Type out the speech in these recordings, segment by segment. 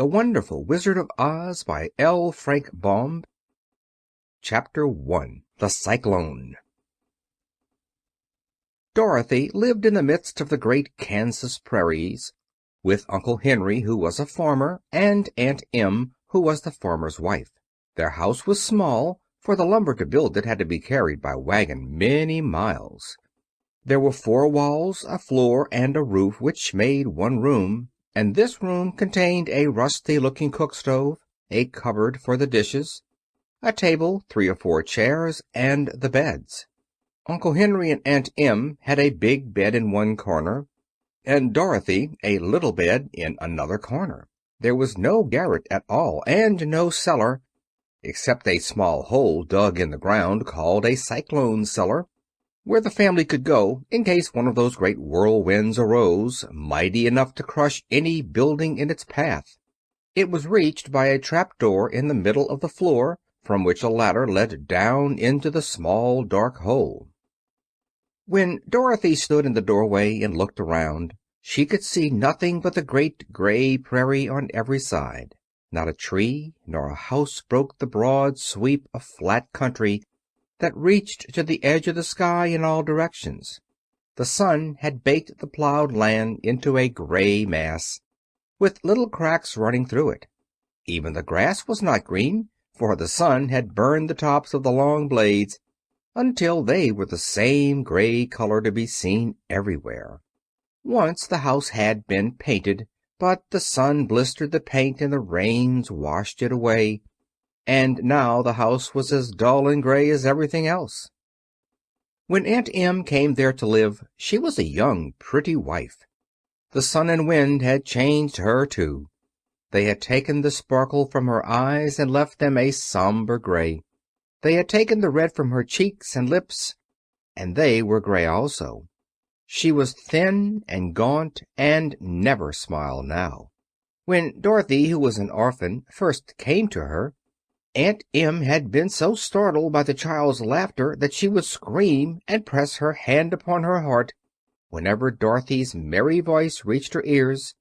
The Wonderful Wizard of Oz by L. Frank Baum. Chapter 1. The Cyclone. Dorothy lived in the midst of the great Kansas prairies, with Uncle Henry, who was a farmer, and Aunt Em, who was the farmer's wife. Their house was small, for the lumber to build it had to be carried by wagon many miles. There were 4 walls, a floor, and a roof, which made one room, and this room contained a rusty-looking cook-stove, a cupboard for the dishes, a table, 3 or 4 chairs, and the beds. Uncle Henry and Aunt Em had a big bed in one corner, and Dorothy a little bed in another corner. There was no garret at all, and no cellar, except a small hole dug in the ground called a cyclone cellar, where the family could go in case one of those great whirlwinds arose, mighty enough to crush any building in its path. It was reached by a trap-door in the middle of the floor, from which a ladder led down into the small dark hole. When Dorothy stood in the doorway and looked around, she could see nothing but the great gray prairie on every side. Not a tree nor a house broke the broad sweep of flat country that reached to the edge of the sky in all directions. The sun had baked the plowed land into a gray mass, with little cracks running through it. Even the grass was not green, for the sun had burned the tops of the long blades until they were the same gray color to be seen everywhere. Once the house had been painted, but the sun blistered the paint and the rains washed it away, and now the house was as dull and gray as everything else. When Aunt Em came there to live, she was a young, pretty wife. The sun and wind had changed her, too. They had taken the sparkle from her eyes and left them a somber gray. They had taken the red from her cheeks and lips, and they were gray also. She was thin and gaunt and never smiled now. When Dorothy, who was an orphan, first came to her, Aunt Em had been so startled by the child's laughter that she would scream and press her hand upon her heart whenever Dorothy's merry voice reached her ears,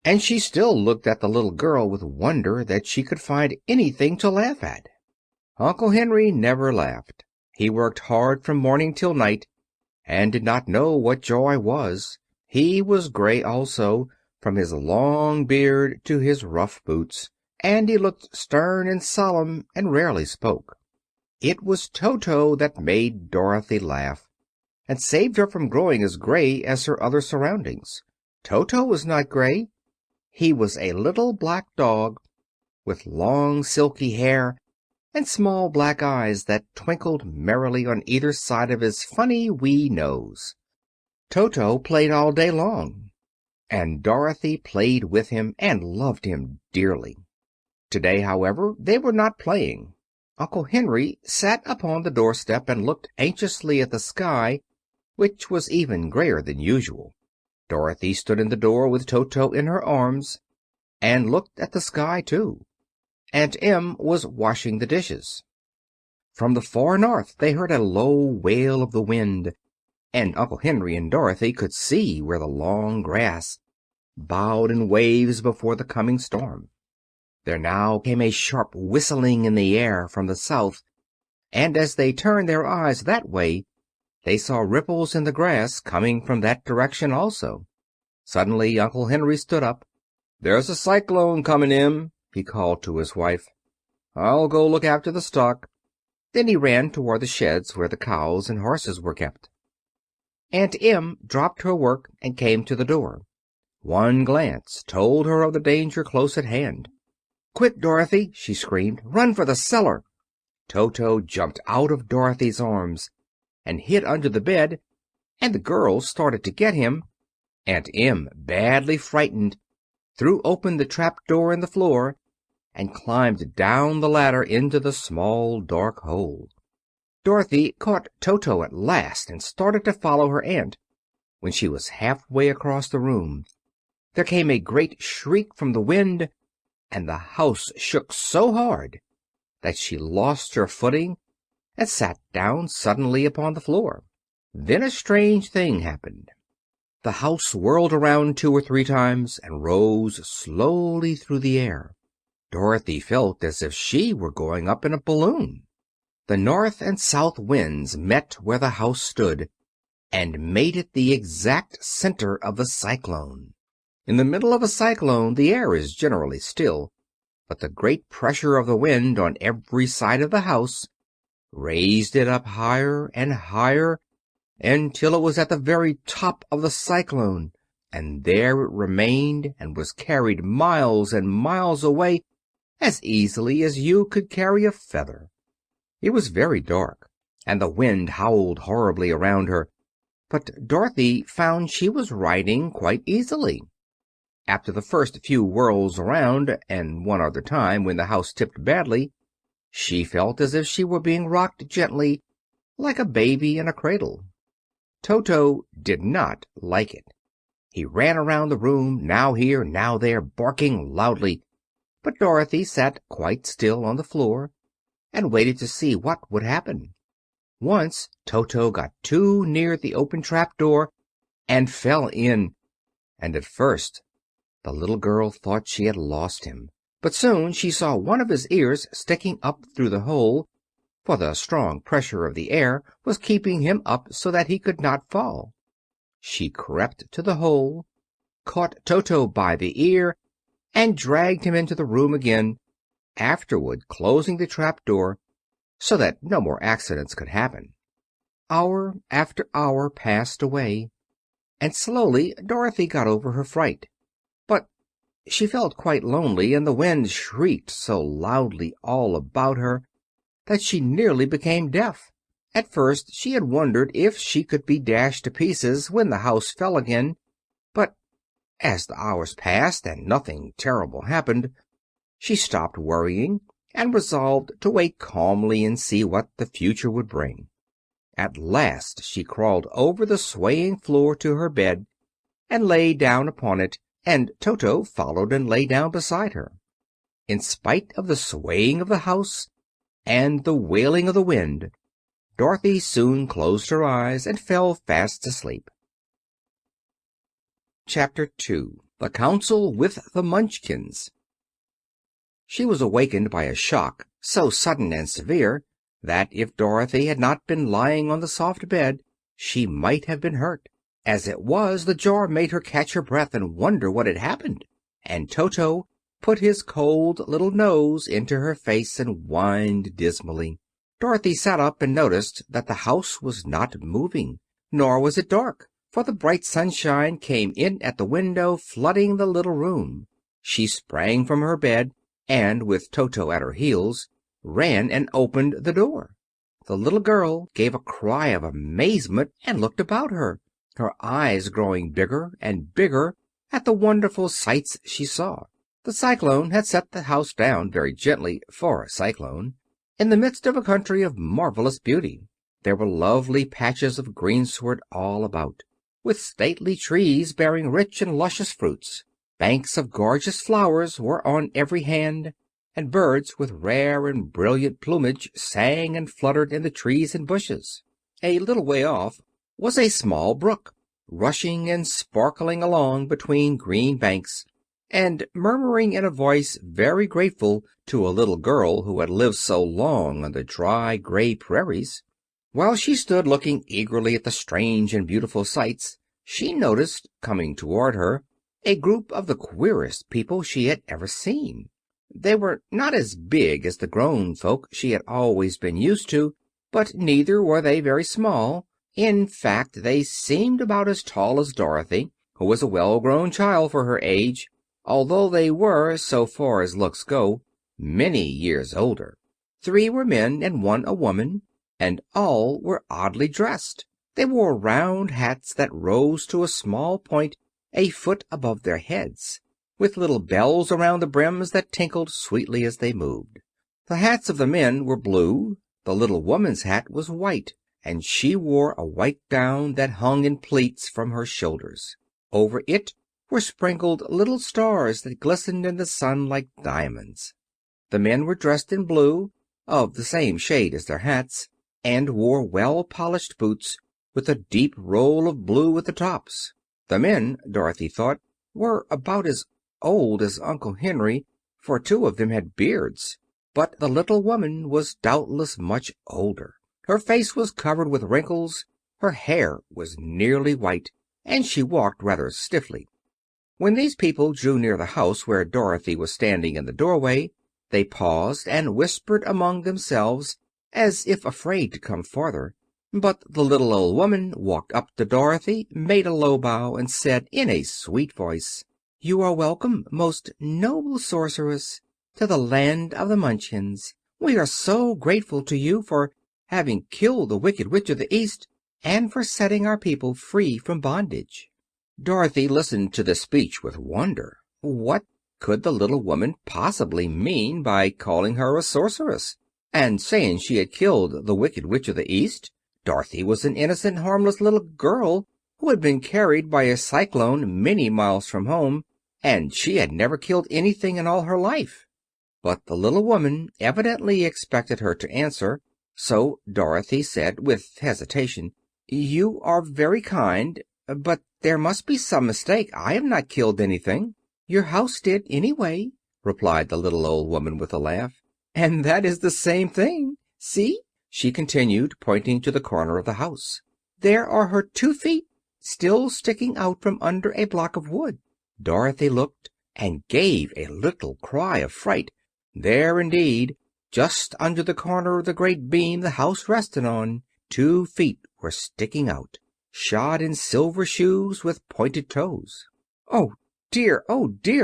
and she still looked at the little girl with wonder that she could find anything to laugh at. Uncle Henry never laughed. He worked hard from morning till night, and did not know what joy was. He was gray also, from his long beard to his rough boots, and he looked stern and solemn and rarely spoke. It was Toto that made Dorothy laugh, and saved her from growing as gray as her other surroundings. Toto was not gray. He was a little black dog, with long silky hair and small black eyes that twinkled merrily on either side of his funny wee nose. Toto played all day long, and Dorothy played with him and loved him dearly. Today, however, they were not playing. Uncle Henry sat upon the doorstep and looked anxiously at the sky, which was even grayer than usual. Dorothy stood in the door with Toto in her arms, and looked at the sky too. Aunt Em was washing the dishes. From the far north they heard a low wail of the wind, and Uncle Henry and Dorothy could see where the long grass bowed in waves before the coming storm. There now came a sharp whistling in the air from the south, and as they turned their eyes that way, they saw ripples in the grass coming from that direction also. Suddenly Uncle Henry stood up. "There's a cyclone coming, Em," he called to his wife. "I'll go look after the stock." Then he ran toward the sheds where the cows and horses were kept. Aunt Em dropped her work and came to the door. One glance told her of the danger close at hand. "Quick, Dorothy!" she screamed. "Run for the cellar!" Toto jumped out of Dorothy's arms and hid under the bed, and the girls started to get him. Aunt Em, badly frightened, threw open the trap-door in the floor and climbed down the ladder into the small dark hole. Dorothy caught Toto at last and started to follow her aunt. When she was halfway across the room, there came a great shriek from the wind, and the house shook so hard that she lost her footing and sat down suddenly upon the floor. Then a strange thing happened. The house whirled around 2 or 3 times and rose slowly through the air. Dorothy felt as if she were going up in a balloon. The north and south winds met where the house stood, and made it the exact center of the cyclone. In the middle of a cyclone the air is generally still, but the great pressure of the wind on every side of the house raised it up higher and higher until it was at the very top of the cyclone, and there it remained and was carried miles and miles away as easily as you could carry a feather. It was very dark, and the wind howled horribly around her, but Dorothy found she was riding quite easily. After the first few whirls around, and one other time when the house tipped badly, she felt as if she were being rocked gently, like a baby in a cradle. Toto did not like it. He ran around the room, now here, now there, barking loudly, but Dorothy sat quite still on the floor and waited to see what would happen. Once Toto got too near the open trap door and fell in, and at first the little girl thought she had lost him. But soon she saw one of his ears sticking up through the hole, for the strong pressure of the air was keeping him up so that he could not fall. She crept to the hole, caught Toto by the ear, and dragged him into the room again, afterward closing the trap door so that no more accidents could happen. Hour after hour passed away, and slowly Dorothy got over her fright. But she felt quite lonely, and the wind shrieked so loudly all about her that she nearly became deaf. At first she had wondered if she could be dashed to pieces when the house fell again, but as the hours passed and nothing terrible happened, she stopped worrying and resolved to wait calmly and see what the future would bring. At last she crawled over the swaying floor to her bed and lay down upon it, and Toto followed and lay down beside her. In spite of the swaying of the house and the wailing of the wind, Dorothy soon closed her eyes and fell fast asleep. Chapter 2. The Council with the Munchkins. She was awakened by a shock so sudden and severe that if Dorothy had not been lying on the soft bed she might have been hurt. As it was, the jar made her catch her breath and wonder what had happened, and Toto put his cold little nose into her face and whined dismally. Dorothy sat up and noticed that the house was not moving, nor was it dark, for the bright sunshine came in at the window, flooding the little room. She sprang from her bed, and, with Toto at her heels, ran and opened the door. The little girl gave a cry of amazement and looked about her, her eyes growing bigger and bigger at the wonderful sights she saw. The cyclone had set the house down very gently for a cyclone, in the midst of a country of marvelous beauty. There were lovely patches of greensward all about, with stately trees bearing rich and luscious fruits. Banks of gorgeous flowers were on every hand, and birds with rare and brilliant plumage sang and fluttered in the trees and bushes. A little way off was a small brook, rushing and sparkling along between green banks, and murmuring in a voice very grateful to a little girl who had lived so long on the dry, gray prairies. While she stood looking eagerly at the strange and beautiful sights, she noticed, coming toward her, a group of the queerest people she had ever seen. They were not as big as the grown folk she had always been used to, but neither were they very small. In fact, they seemed about as tall as Dorothy, who was a well-grown child for her age, although they were, so far as looks go, many years older. 3 were men and 1 a woman, and all were oddly dressed. They wore round hats that rose to a small point a foot above their heads, with little bells around the brims that tinkled sweetly as they moved. The hats of the men were blue. The little woman's hat was white, and she wore a white gown that hung in pleats from her shoulders. Over it were sprinkled little stars that glistened in the sun like diamonds. The men were dressed in blue, of the same shade as their hats, and wore well-polished boots with a deep roll of blue at the tops. The men, Dorothy thought, were about as old as Uncle Henry, for two of them had beards. But the little woman was doubtless much older. Her face was covered with wrinkles, her hair was nearly white, and she walked rather stiffly. When these people drew near the house where Dorothy was standing in the doorway, they paused and whispered among themselves, as if afraid to come farther. But the little old woman walked up to Dorothy, made a low bow, and said in a sweet voice, "You are welcome, most noble sorceress, to the land of the Munchkins. We are so grateful to you for having killed the Wicked Witch of the East, and for setting our people free from bondage." Dorothy listened to this speech with wonder. What could the little woman possibly mean by calling her a sorceress, and saying she had killed the Wicked Witch of the East? Dorothy was an innocent, harmless little girl who had been carried by a cyclone many miles from home, and she had never killed anything in all her life. But the little woman evidently expected her to answer, so Dorothy said with hesitation, "You are very kind, but there must be some mistake. I have not killed anything." "Your house did, anyway," replied the little old woman with a laugh. "And that is the same thing. See," she continued, pointing to the corner of the house. "There are her 2 feet, still sticking out from under a block of wood." Dorothy looked and gave a little cry of fright. There, indeed, just under the corner of the great beam the house rested on, 2 feet were sticking out, shod in silver shoes with pointed toes. "Oh dear!"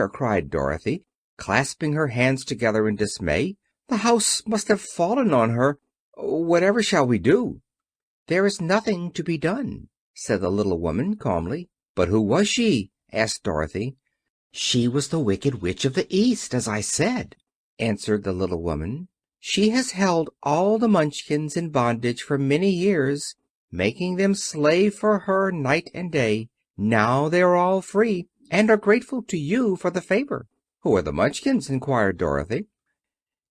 cried Dorothy, clasping her hands together in dismay. "The house must have fallen on her. Whatever shall we do?" "There is nothing to be done," said the little woman calmly. "But who was she?" asked Dorothy. "She was the Wicked Witch of the East, as I said," answered the little woman. "She has held all the Munchkins in bondage for many years, making them slave for her night and day. Now they are all free, and are grateful to you for the favor." "Who are the Munchkins?" inquired Dorothy.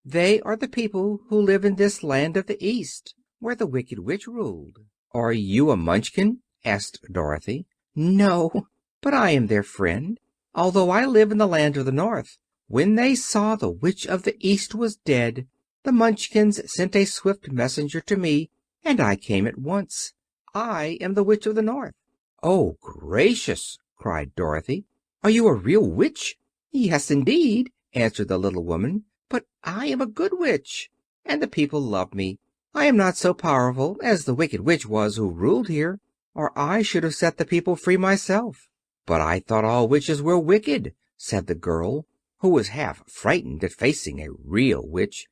"They are the people who live in this land of the East, where the Wicked Witch ruled." "Are you a Munchkin?" asked Dorothy. "No, but I am their friend, although I live in the land of the North. When they saw the Witch of the East was dead, the Munchkins sent a swift messenger to me, and I came at once. I am the Witch of the North." "Oh, gracious!" cried Dorothy. "Are you a real witch?" "Yes, indeed," answered the little woman. "But I am a good witch, and the people love me. I am not so powerful as the Wicked Witch was who ruled here, or I should have set the people free myself." "But I thought all witches were wicked," said the girl, who was half frightened at facing a real witch.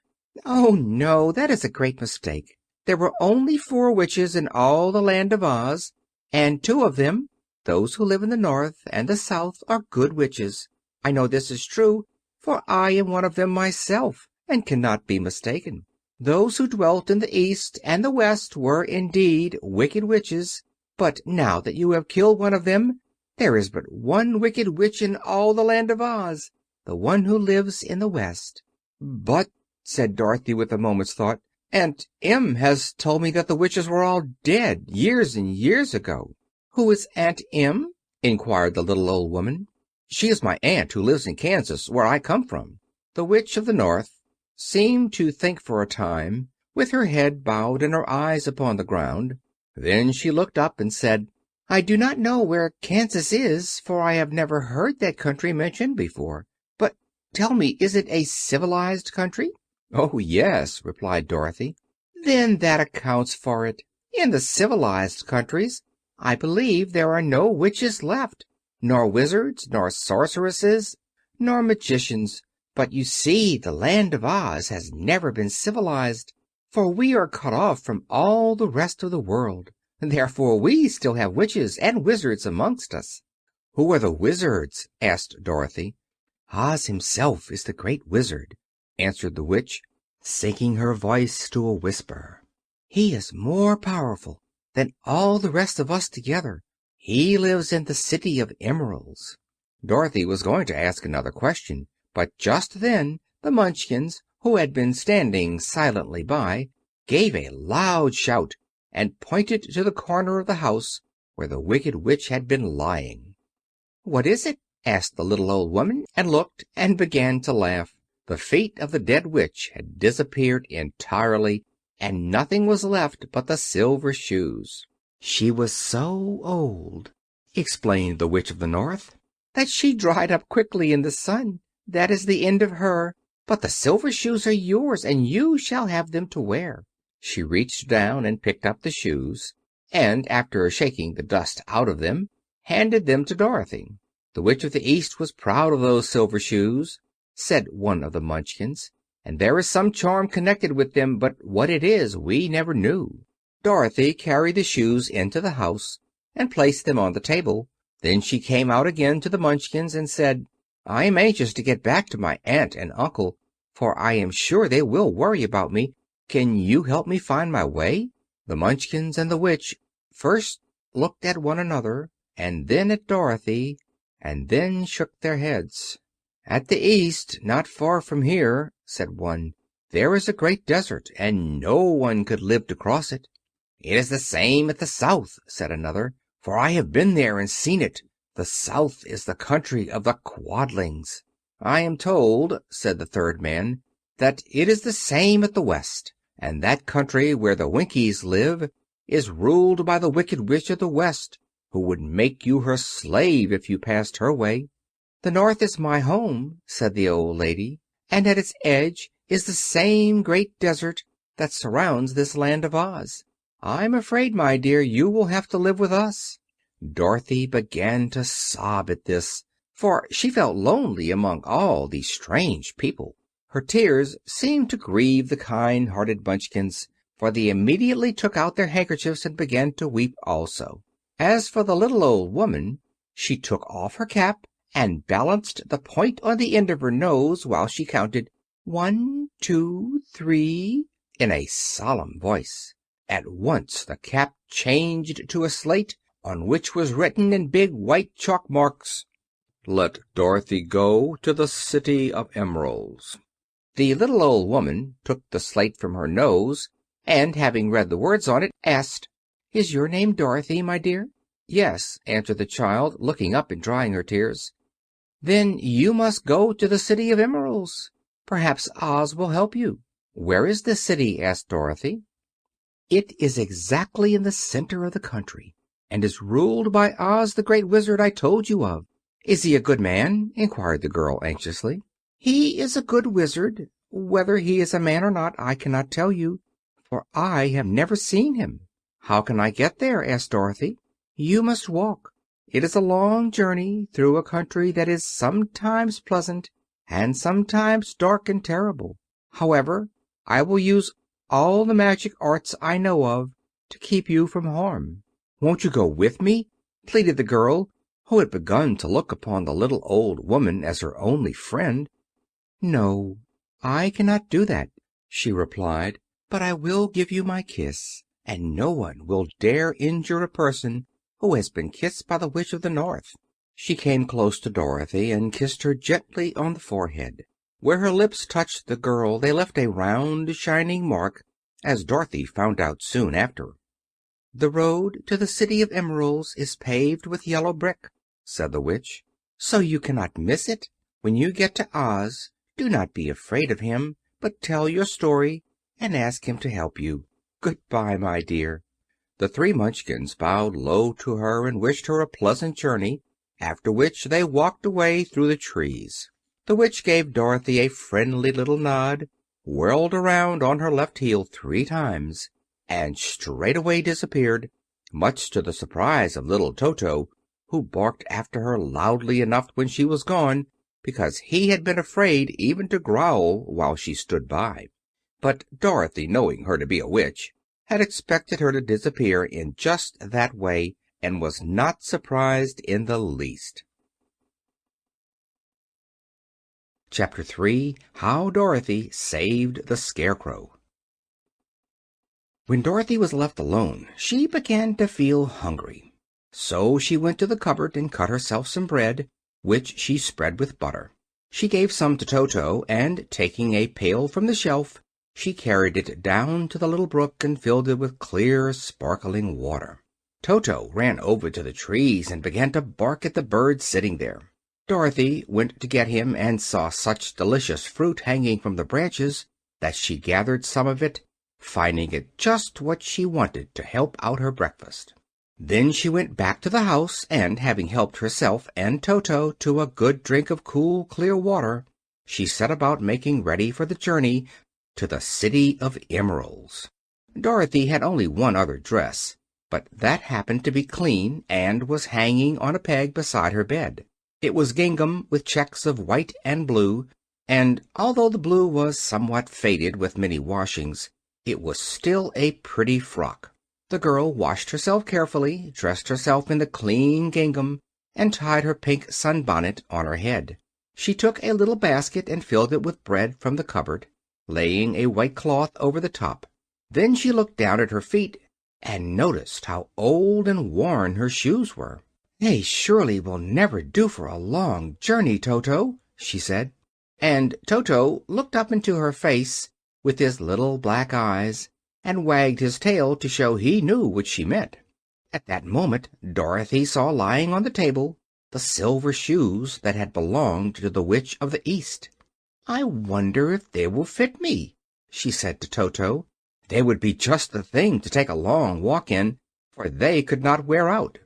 "Oh, no, that is a great mistake. There were only 4 witches in all the land of Oz, and 2 of them, those who live in the North and the South, are good witches. I know this is true, for I am one of them myself, and cannot be mistaken. Those who dwelt in the East and the West were indeed wicked witches, but now that you have killed one of them, there is but one wicked witch in all the land of Oz, the one who lives in the West." "But," said Dorothy with a moment's thought, "Aunt Em has told me that the witches were all dead years and years ago." "Who is Aunt Em?" inquired the little old woman. "She is my aunt who lives in Kansas, where I come from." The Witch of the North seemed to think for a time, with her head bowed and her eyes upon the ground. Then she looked up and said, "I do not know where Kansas is, for I have never heard that country mentioned before. But tell me, is it a civilized country?" "Oh, yes," replied Dorothy. "Then that accounts for it. In the civilized countries I believe there are no witches left, nor wizards, nor sorceresses, nor magicians. But you see, the land of Oz has never been civilized, for we are cut off from all the rest of the world. Therefore we still have witches and wizards amongst us." "Who are the wizards?" asked Dorothy. "Oz himself is the great wizard," answered the witch, sinking her voice to a whisper. "He is more powerful than all the rest of us together. He lives in the City of Emeralds." Dorothy was going to ask another question, but just then the Munchkins, who had been standing silently by, gave a loud shout and pointed to the corner of the house where the Wicked Witch had been lying. "What is it?" asked the little old woman, and looked, and began to laugh. The feet of the dead witch had disappeared entirely, and nothing was left but the silver shoes. "She was so old," explained the Witch of the North, "that she dried up quickly in the sun. That is the end of her. But the silver shoes are yours, and you shall have them to wear." She reached down and picked up the shoes, and after shaking the dust out of them, handed them to Dorothy. "The Witch of the East was proud of those silver shoes," said one of the Munchkins, "and there is some charm connected with them, but what it is we never knew." Dorothy carried the shoes into the house and placed them on the table. Then she came out again to the Munchkins and said, "I am anxious to get back to my aunt and uncle, for I am sure they will worry about me. Can you help me find my way?" The Munchkins and the Witch first looked at one another, and then at Dorothy, and then shook their heads. "At the East, not far from here," said one, "there is a great desert, and no one could live to cross it." "It is the same at the South," said another, "for I have been there and seen it. The South is the country of the Quadlings." "I am told," said the third man, "that it is the same at the West, and that country where the Winkies live is ruled by the Wicked Witch of the West, who would make you her slave if you passed her way." "The North is my home," said the old lady, "and at its edge is the same great desert that surrounds this land of Oz. I'm afraid, my dear, you will have to live with us." Dorothy began to sob at this, for she felt lonely among all these strange people. Her tears seemed to grieve the kind-hearted Munchkins, for they immediately took out their handkerchiefs and began to weep also. As for the little old woman, she took off her cap and balanced the point on the end of her nose while she counted 1, 2, 3 in a solemn voice. At once the cap changed to a slate on which was written in big white chalk marks, "Let Dorothy go to the City of Emeralds." The little old woman took the slate from her nose, and having read the words on it, asked, "Is your name Dorothy, my dear?" "Yes," answered the child, looking up and drying her tears. "Then you must go to the City of Emeralds. Perhaps Oz will help you." "Where is this city?" asked Dorothy. "It is exactly in the center of the country, and is ruled by Oz, the great wizard I told you of." "Is he a good man?" inquired the girl anxiously. "He is a good wizard. Whether he is a man or not I cannot tell you, for I have never seen him." "How can I get there?" asked Dorothy. "You must walk. It is a long journey through a country that is sometimes pleasant and sometimes dark and terrible. However, I will use all the magic arts I know of to keep you from harm." "Won't you go with me?" pleaded the girl, who had begun to look upon the little old woman as her only friend. "No, I cannot do that," she replied, "but I will give you my kiss, and no one will dare injure a person who has been kissed by the Witch of the North." She came close to Dorothy and kissed her gently on the forehead. Where her lips touched the girl they left a round, shining mark, as Dorothy found out soon after. "The road to the City of Emeralds is paved with yellow brick," said the Witch, "so you cannot miss it. When you get to Oz, do not be afraid of him, but tell your story and ask him to help you. Goodbye, my dear." The three Munchkins bowed low to her and wished her a pleasant journey, after which they walked away through the trees. The Witch gave Dorothy a friendly little nod, whirled around on her left heel 3 times, and straightway disappeared, much to the surprise of little Toto, who barked after her loudly enough when she was gone, because he had been afraid even to growl while she stood by. But Dorothy, knowing her to be a witch, had expected her to disappear in just that way, and was not surprised in the least. Chapter 3. How Dorothy Saved the Scarecrow. When Dorothy was left alone, she began to feel hungry. So she went to the cupboard and cut herself some bread, which she spread with butter. She gave some to Toto, and taking a pail from the shelf, she carried it down to the little brook and filled it with clear, sparkling water. Toto ran over to the trees and began to bark at the bird sitting there. Dorothy went to get him and saw such delicious fruit hanging from the branches that she gathered some of it, finding it just what she wanted to help out her breakfast. Then she went back to the house, and having helped herself and Toto to a good drink of cool, clear water, she set about making ready for the journey to the City of Emeralds. Dorothy had only one other dress, but that happened to be clean and was hanging on a peg beside her bed. It was gingham with checks of white and blue, and although the blue was somewhat faded with many washings, it was still a pretty frock. The girl washed herself carefully, dressed herself in the clean gingham, and tied her pink sunbonnet on her head. She took a little basket and filled it with bread from the cupboard, laying a white cloth over the top. Then she looked down at her feet and noticed how old and worn her shoes were. "They surely will never do for a long journey, Toto," she said. And Toto looked up into her face with his little black eyes, and wagged his tail to show he knew what she meant. At that moment Dorothy saw lying on the table the silver shoes that had belonged to the Witch of the East. "I wonder if they will fit me," she said to Toto. "They would be just the thing to take a long walk in, for they could not wear out."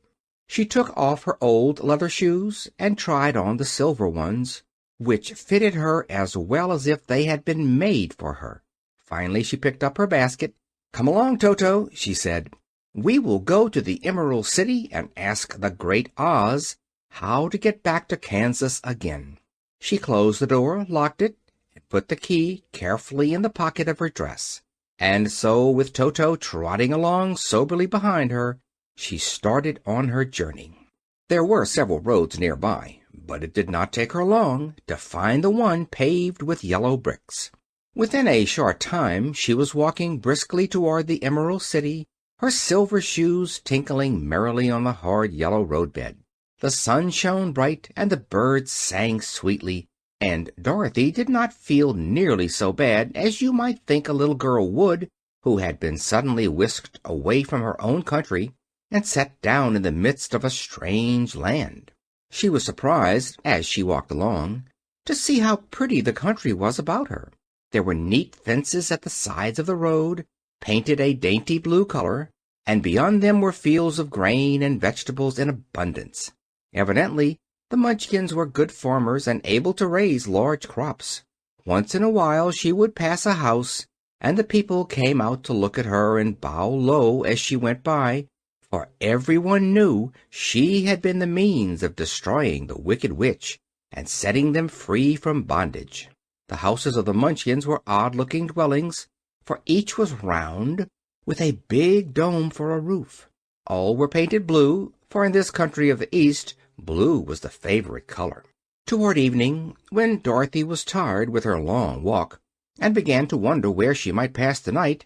She took off her old leather shoes and tried on the silver ones, which fitted her as well as if they had been made for her. Finally she picked up her basket. "Come along, Toto," she said. "We will go to the Emerald City and ask the Great Oz how to get back to Kansas again." She closed the door, locked it, and put the key carefully in the pocket of her dress. And so, with Toto trotting along soberly behind her, she started on her journey. There were several roads nearby, but it did not take her long to find the one paved with yellow bricks. Within a short time she was walking briskly toward the Emerald City, her silver shoes tinkling merrily on the hard yellow roadbed. The sun shone bright, and the birds sang sweetly, and Dorothy did not feel nearly so bad as you might think a little girl would who had been suddenly whisked away from her own country and set down in the midst of a strange land. She was surprised, as she walked along, to see how pretty the country was about her. There were neat fences at the sides of the road, painted a dainty blue color, and beyond them were fields of grain and vegetables in abundance. Evidently the Munchkins were good farmers and able to raise large crops. Once in a while she would pass a house, and the people came out to look at her and bow low as she went by, for everyone knew she had been the means of destroying the Wicked Witch and setting them free from bondage. The houses of the Munchkins were odd-looking dwellings, for each was round, with a big dome for a roof. All were painted blue, for in this country of the East blue was the favorite color. Toward evening, when Dorothy was tired with her long walk and began to wonder where she might pass the night,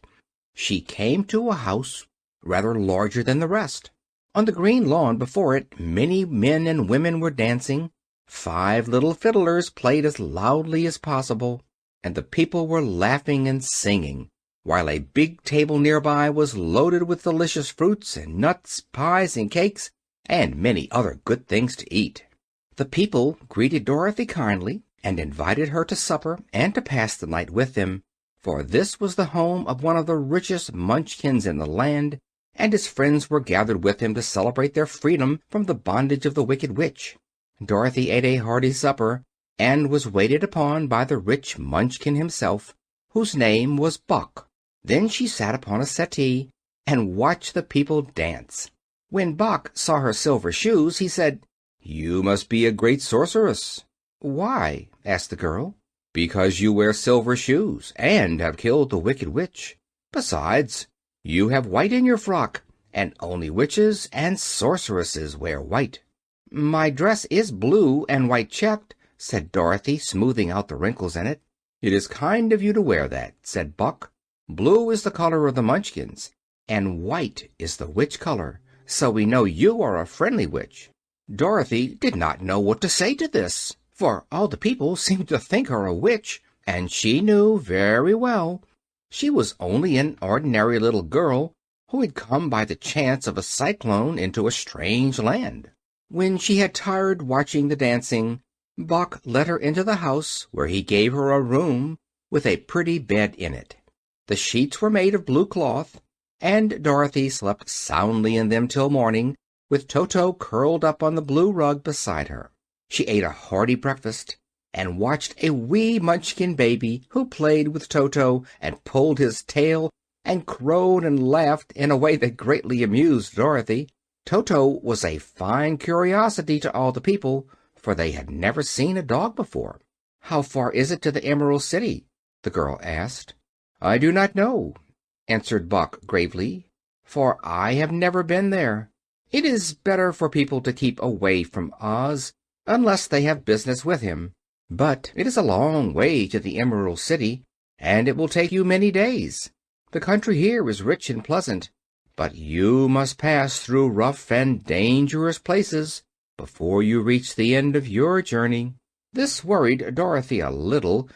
she came to a house rather larger than the rest. On the green lawn before it many men and women were dancing. 5 little fiddlers played as loudly as possible, and the people were laughing and singing, while a big table nearby was loaded with delicious fruits and nuts, pies and cakes, and many other good things to eat. The people greeted Dorothy kindly and invited her to supper and to pass the night with them, for this was the home of one of the richest Munchkins in the land, and his friends were gathered with him to celebrate their freedom from the bondage of the Wicked Witch. Dorothy ate a hearty supper, and was waited upon by the rich Munchkin himself, whose name was Buck. Then she sat upon a settee and watched the people dance. When Buck saw her silver shoes, he said, "You must be a great sorceress." "Why?" asked the girl. "Because you wear silver shoes and have killed the Wicked Witch. Besides, you have white in your frock, and only witches and sorceresses wear white." "My dress is blue and white checked," said Dorothy, smoothing out the wrinkles in it. "It is kind of you to wear that," said Buck. "Blue is the color of the Munchkins, and white is the witch color, so we know you are a friendly witch." Dorothy did not know what to say to this, for all the people seemed to think her a witch, and she knew very well she was only an ordinary little girl who had come by the chance of a cyclone into a strange land. When she had tired watching the dancing, Buck led her into the house, where he gave her a room with a pretty bed in it. The sheets were made of blue cloth, and Dorothy slept soundly in them till morning, with Toto curled up on the blue rug beside her. She ate a hearty breakfast, and watched a wee Munchkin baby who played with Toto and pulled his tail and crowed and laughed in a way that greatly amused Dorothy. Toto was a fine curiosity to all the people, for they had never seen a dog before. "How far is it to the Emerald City?" the girl asked. "I do not know," answered Buck gravely, "for I have never been there. It is better for people to keep away from Oz, unless they have business with him. But it is a long way to the Emerald City, and it will take you many days. The country here is rich and pleasant, but you must pass through rough and dangerous places before you reach the end of your journey." This worried Dorothy a little,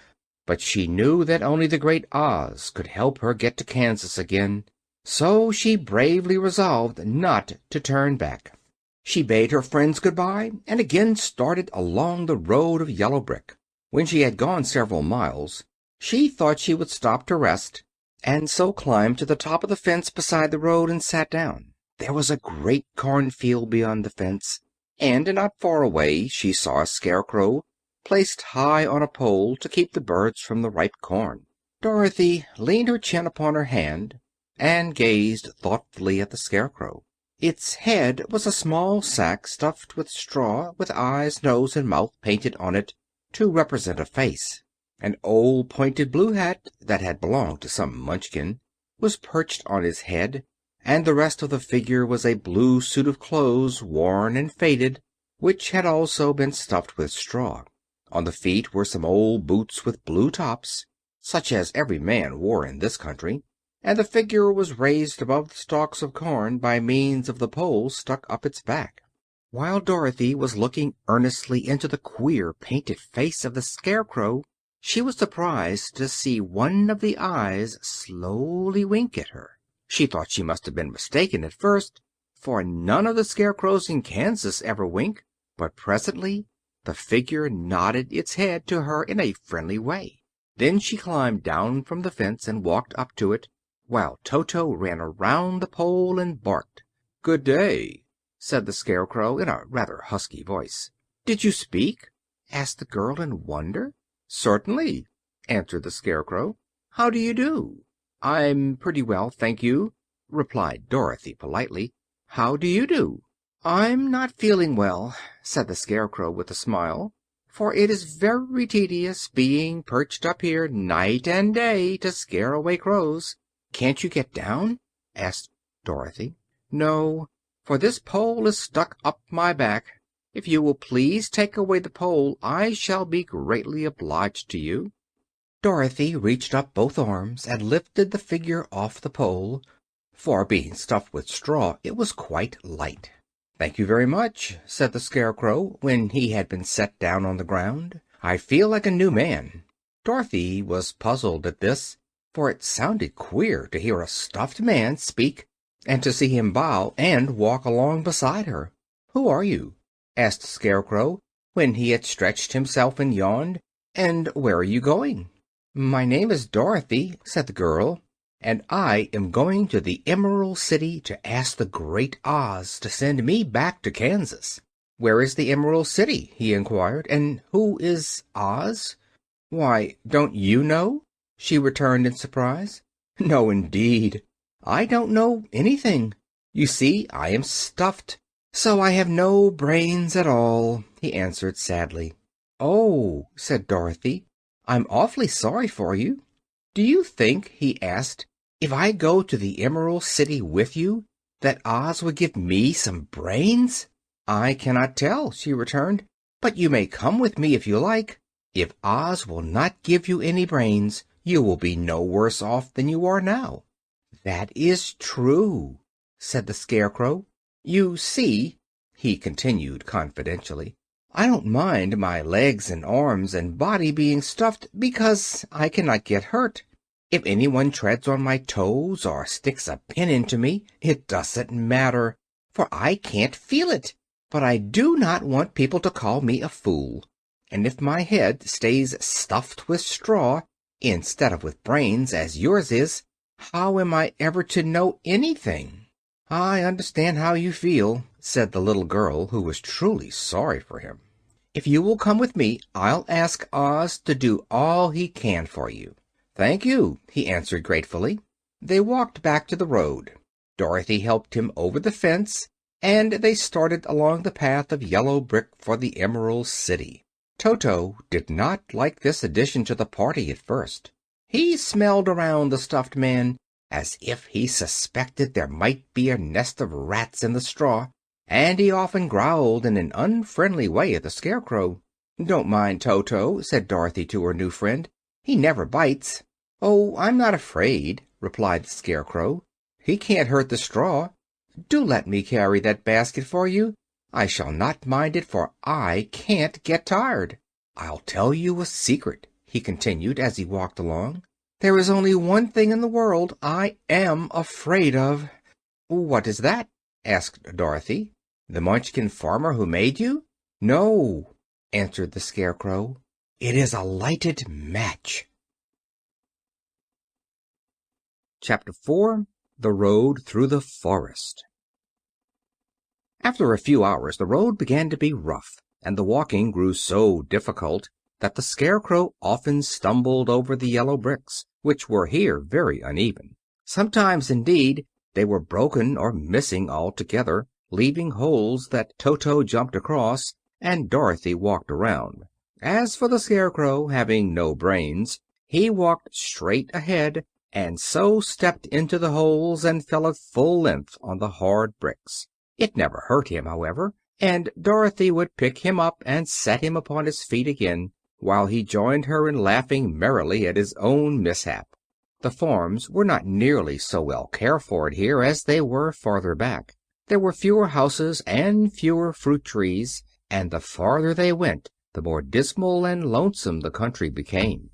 but she knew that only the great Oz could help her get to Kansas again, so she bravely resolved not to turn back. She bade her friends good-bye and again started along the road of yellow brick. When she had gone several miles, she thought she would stop to rest, and so climbed to the top of the fence beside the road and sat down. There was a great cornfield beyond the fence, and not far away she saw a scarecrow placed high on a pole to keep the birds from the ripe corn. Dorothy leaned her chin upon her hand and gazed thoughtfully at the scarecrow. Its head was a small sack stuffed with straw, with eyes, nose, and mouth painted on it to represent a face. An old pointed blue hat that had belonged to some Munchkin was perched on his head, and the rest of the figure was a blue suit of clothes, worn and faded, which had also been stuffed with straw. On the feet were some old boots with blue tops, such as every man wore in this country, and the figure was raised above the stalks of corn by means of the pole stuck up its back. While Dorothy was looking earnestly into the queer painted face of the scarecrow, she was surprised to see one of the eyes slowly wink at her. She thought she must have been mistaken at first, for none of the scarecrows in Kansas ever wink, but presently the figure nodded its head to her in a friendly way. Then she climbed down from the fence and walked up to it, while Toto ran around the pole and barked. "Good day," said the scarecrow in a rather husky voice. "Did you speak?" asked the girl in wonder. "Certainly," answered the scarecrow. "How do you do?" "I'm pretty well, thank you," replied Dorothy politely. "How do you do?" "I'm not feeling well," said the scarecrow with a smile, "for it is very tedious being perched up here night and day to scare away crows." "Can't you get down?" asked Dorothy. "No, for this pole is stuck up my back. If you will please take away the pole I shall be greatly obliged to you." Dorothy reached up both arms and lifted the figure off the pole, for being stuffed with straw it was quite light. "Thank you very much," said the scarecrow, when he had been set down on the ground. "I feel like a new man." Dorothy was puzzled at this, for it sounded queer to hear a stuffed man speak and to see him bow and walk along beside her. "Who are you?" asked the scarecrow, when he had stretched himself and yawned. "And where are you going?" "My name is Dorothy," said the girl, "and I am going to the Emerald City to ask the great Oz to send me back to Kansas." "Where is the Emerald City?" he inquired, "and who is Oz?" "Why, don't you know?" she returned in surprise. "No, indeed. I don't know anything. You see, I am stuffed, so I have no brains at all," he answered sadly. "Oh," said Dorothy, "I'm awfully sorry for you. Do you think," he asked, "if I go to the Emerald City with you, that Oz would give me some brains?" "I cannot tell," she returned, "but you may come with me if you like. If Oz will not give you any brains, you will be no worse off than you are now." "That is true," said the scarecrow. "You see," he continued confidentially, "I don't mind my legs and arms and body being stuffed, because I cannot get hurt. If anyone treads on my toes or sticks a pin into me, it doesn't matter, for I can't feel it. But I do not want people to call me a fool. And if my head stays stuffed with straw, instead of with brains, as yours is, how am I ever to know anything?" "I understand how you feel," said the little girl, who was truly sorry for him. "If you will come with me, I'll ask Oz to do all he can for you." "Thank you," he answered gratefully. They walked back to the road. Dorothy helped him over the fence, and they started along the path of yellow brick for the Emerald City. Toto did not like this addition to the party at first. He smelled around the stuffed man as if he suspected there might be a nest of rats in the straw, and he often growled in an unfriendly way at the Scarecrow. "Don't mind Toto," said Dorothy to her new friend. "He never bites." "Oh, I'm not afraid," replied the Scarecrow. "He can't hurt the straw. Do let me carry that basket for you. I shall not mind it, for I can't get tired. I'll tell you a secret," he continued as he walked along. "There is only one thing in the world I am afraid of." "What is that?" asked Dorothy. "The Munchkin farmer who made you?" "No," answered the Scarecrow. "It is a lighted match." Chapter 4. The Road Through the Forest. After a few hours the road began to be rough, and the walking grew so difficult that the Scarecrow often stumbled over the yellow bricks, which were here very uneven. Sometimes, indeed, they were broken or missing altogether, leaving holes that Toto jumped across and Dorothy walked around. As for the Scarecrow, having no brains, he walked straight ahead, and so stepped into the holes and fell at full length on the hard bricks. It never hurt him, however, and Dorothy would pick him up and set him upon his feet again, while he joined her in laughing merrily at his own mishap. The farms were not nearly so well cared for here as they were farther back. There were fewer houses and fewer fruit trees, and the farther they went the more dismal and lonesome the country became.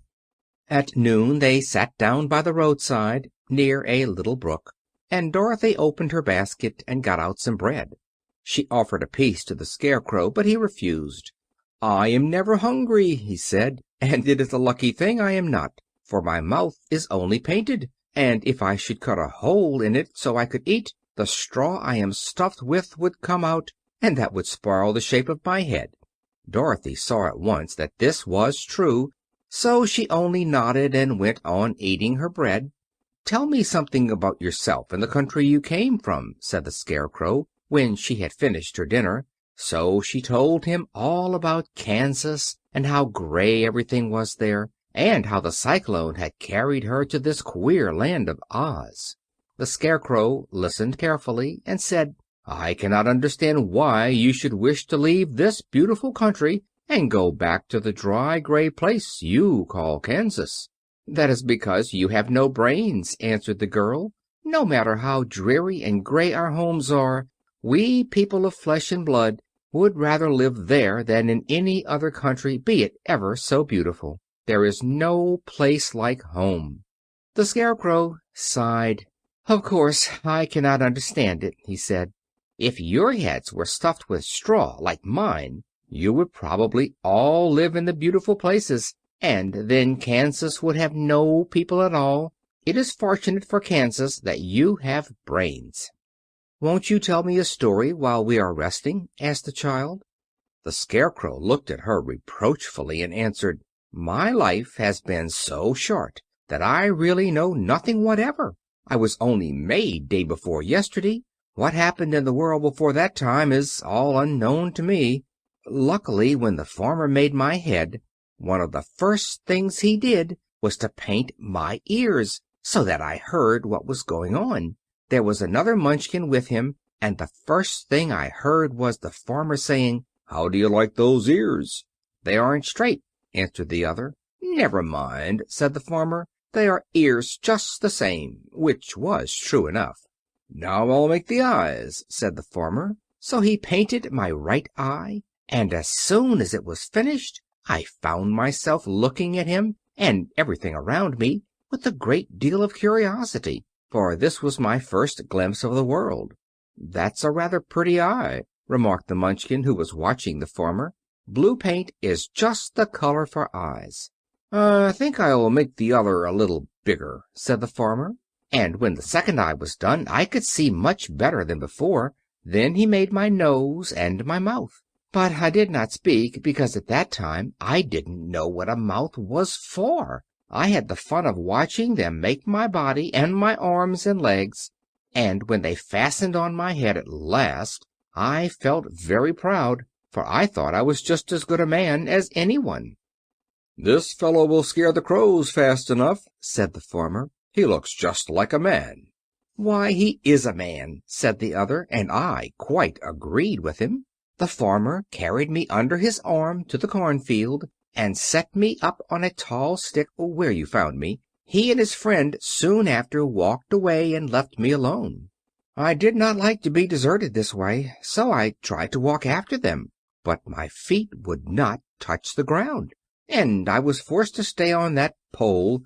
At noon they sat down by the roadside, near a little brook, and Dorothy opened her basket and got out some bread. She offered a piece to the Scarecrow, but he refused. "I am never hungry," he said, "and it is a lucky thing I am not, for my mouth is only painted, and if I should cut a hole in it so I could eat, the straw I am stuffed with would come out, and that would spoil the shape of my head." Dorothy saw at once that this was true, so she only nodded and went on eating her bread. "Tell me something about yourself and the country you came from," said the Scarecrow, when she had finished her dinner. So she told him all about Kansas, and how gray everything was there, and how the cyclone had carried her to this queer land of Oz. The Scarecrow listened carefully and said, "I cannot understand why you should wish to leave this beautiful country and go back to the dry, gray place you call Kansas." "That is because you have no brains," answered the girl. "No matter how dreary and gray our homes are, we people of flesh and blood would rather live there than in any other country, be it ever so beautiful. There is no place like home." The Scarecrow sighed. "Of course, I cannot understand it," he said. "If your heads were stuffed with straw, like mine, you would probably all live in the beautiful places, and then Kansas would have no people at all. It is fortunate for Kansas that you have brains." "Won't you tell me a story while we are resting?" asked the child. The Scarecrow looked at her reproachfully and answered, "My life has been so short that I really know nothing whatever. I was only made day before yesterday. What happened in the world before that time is all unknown to me. Luckily, when the farmer made my head, one of the first things he did was to paint my ears, so that I heard what was going on. There was another Munchkin with him, and the first thing I heard was the farmer saying, 'How do you like those ears?' 'They aren't straight,' answered the other. 'Never mind,' said the farmer, 'they are ears just the same,' which was true enough. 'Now I'll make the eyes,' said the farmer. So he painted my right eye, and as soon as it was finished I found myself looking at him and everything around me with a great deal of curiosity, for this was my first glimpse of the world. "That's a rather pretty eye," remarked the Munchkin, who was watching the farmer. "Blue paint is just the color for eyes." "I think I'll make the other a little bigger," said the farmer. And when the second eye was done I could see much better than before. Then he made my nose and my mouth. But I did not speak, because at that time I didn't know what a mouth was for. I had the fun of watching them make my body and my arms and legs, and when they fastened on my head at last I felt very proud, for I thought I was just as good a man as anyone. "This fellow will scare the crows fast enough," said the farmer. "He looks just like a man." "Why, he is a man," said the other, and I quite agreed with him. The farmer carried me under his arm to the cornfield, and set me up on a tall stick where you found me. He and his friend soon after walked away and left me alone. I did not like to be deserted this way, so I tried to walk after them, but my feet would not touch the ground, and I was forced to stay on that pole.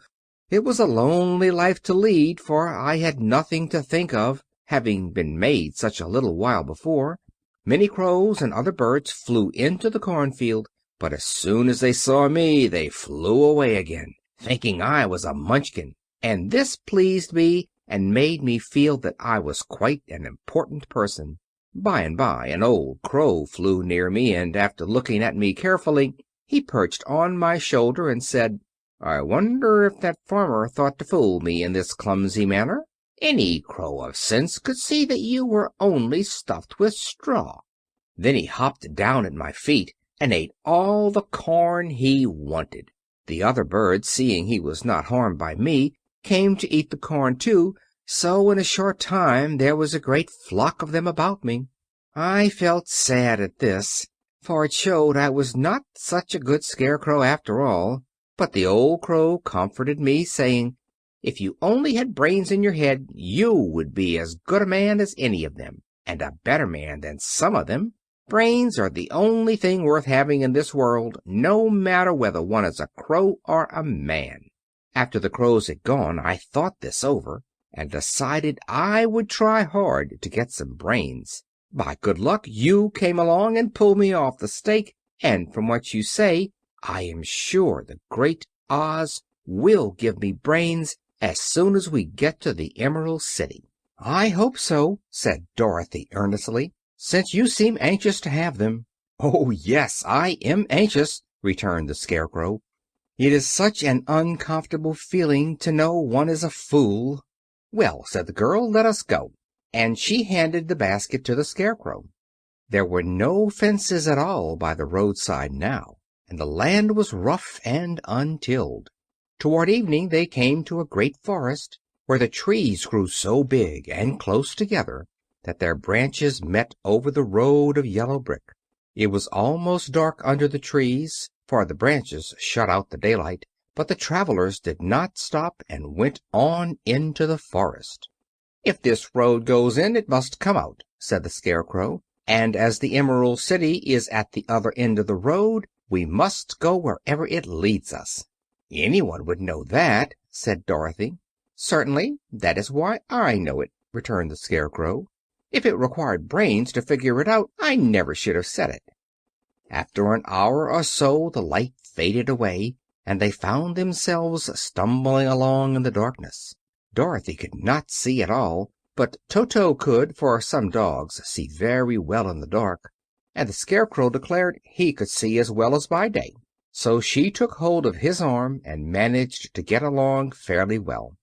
It was a lonely life to lead, for I had nothing to think of, having been made such a little while before. Many crows and other birds flew into the cornfield, but as soon as they saw me they flew away again, thinking I was a Munchkin, and this pleased me and made me feel that I was quite an important person. By and by an old crow flew near me, and after looking at me carefully he perched on my shoulder and said, "I wonder if that farmer thought to fool me in this clumsy manner? Any crow of sense could see that you were only stuffed with straw." Then he hopped down at my feet and ate all the corn he wanted. The other birds, seeing he was not harmed by me, came to eat the corn too, so in a short time there was a great flock of them about me. I felt sad at this, for it showed I was not such a good scarecrow after all. But the old crow comforted me, saying, "If you only had brains in your head, you would be as good a man as any of them, and a better man than some of them. Brains are the only thing worth having in this world, no matter whether one is a crow or a man." After the crows had gone I thought this over, and decided I would try hard to get some brains. By good luck you came along and pulled me off the stake, and from what you say I am sure the great Oz will give me brains as soon as we get to the Emerald City. "I hope so," said Dorothy earnestly, "since you seem anxious to have them." "Oh, yes, I am anxious," returned the Scarecrow. "It is such an uncomfortable feeling to know one is a fool." "Well," said the girl, "let us go," and she handed the basket to the Scarecrow. There were no fences at all by the roadside now, and the land was rough and untilled. Toward evening they came to a great forest, where the trees grew so big and close together that their branches met over the road of yellow brick. It was almost dark under the trees, for the branches shut out the daylight, but the travelers did not stop and went on into the forest. "If this road goes in, it must come out," said the Scarecrow, "and as the Emerald City is at the other end of the road, we must go wherever it leads us." "Anyone would know that," said Dorothy. "Certainly, that is why I know it," returned the Scarecrow. "If it required brains to figure it out, I never should have said it." After an hour or so the light faded away, and they found themselves stumbling along in the darkness. Dorothy could not see at all, but Toto could, for some dogs see very well in the dark, and the Scarecrow declared he could see as well as by day. So she took hold of his arm and managed to get along fairly well.